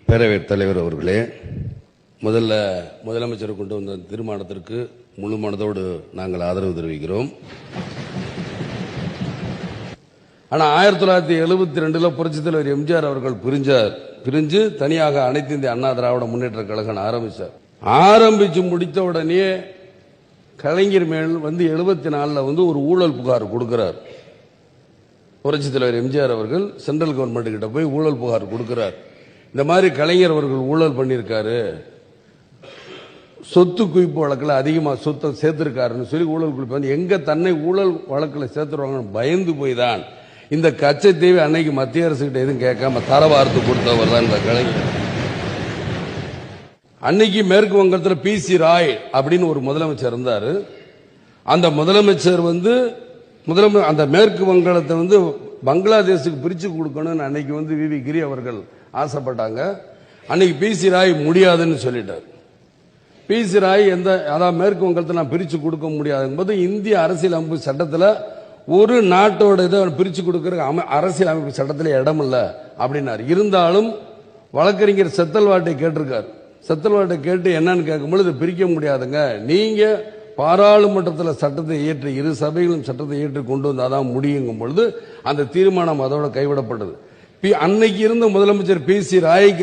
பேரவைத் தலைவர் அவர்களே, முதல்ல முதலமைச்சர் கொண்டு வந்த தீர்மானத்திற்கு முழு மனதோடு நாங்கள் ஆதரவு தெரிவிக்கிறோம். ஆனால் 1972 புரட்சித் தலைவர் எம்ஜிஆர் அவர்கள் பிரிஞ்சு தனியாக அனைத்து இந்திய அண்ணா திராவிட முன்னேற்ற கழகம் ஆரம்பிச்சு முடித்த உடனே கலைஞர் மேல் 74 ஒரு ஊழல் புகார் கொடுக்கிறார். புரட்சித் தலைவர் எம்ஜிஆர் அவர்கள் சென்ட்ரல் கவர்மெண்ட் கிட்ட போய் ஊழல் புகார் கொடுக்கிறார். இந்த மாதிரி கலைஞர் அவர்கள் ஊழல் பண்ணியிருக்காரு, சொத்து குவிப்பு வழக்கில் அதிகமாக சொத்தை சேர்த்திருக்காருன்னு சொல்லி ஊழல் குவிப்பு எங்க தன்னை ஊழல் வழக்கில் சேர்த்துருவாங்கன்னு பயந்து போய் தான் இந்த கச்சத்தீவை அன்னைக்கு மத்திய அரசு கிட்ட எதுவும் கேட்காம தரவார்த்து கொடுத்தவர் தான் இந்த கலைஞர். அன்னைக்கு மேற்கு வங்கத்தில் PC ராய் அப்படின்னு ஒரு முதலமைச்சர் இருந்தாரு. அந்த முதலமைச்சர் அந்த மேற்கு வங்கத்தை பங்களாதேஷுக்கு பிரிச்சு கொடுக்கணும்னு அன்னைக்கு VV கிரி அவர்கள் ஆசைப்பட்டாங்க. அன்னைக்கு PC ராய் முடியாதுன்னு சொல்லிட்டார். PC ராய் அதாவது மேற்கு வங்கத்தை நான் பிரிச்சு கொடுக்க முடியாது என்பது இந்திய அரசியல் அமைப்பு சட்டத்தில் ஒரு நாட்டோட இதை பிரிச்சு கொடுக்கிற அரசியல் அமைப்பு சட்டத்தில் இடம் இல்லை அப்படின்னாரு. இருந்தாலும் வழக்கறிஞர் செத்தல்வாட்டை கேட்டிருக்காரு. செத்தல்வாட்டை கேட்டு என்னன்னு கேட்கும்போது பிரிக்க முடியாதுங்க, நீங்க பாராளுமன்றத்தில் சட்டத்தை இயற்றி இரு சபைகளும் சட்டத்தை ஏற்று கொண்டு வந்தாதான் முடியுங்கும் பொழுது அந்த தீர்மானம் அதோட கைவிடப்பட்டது. அன்னைக்கு இருந்த முதலமைச்சர் PC ராய்க்கு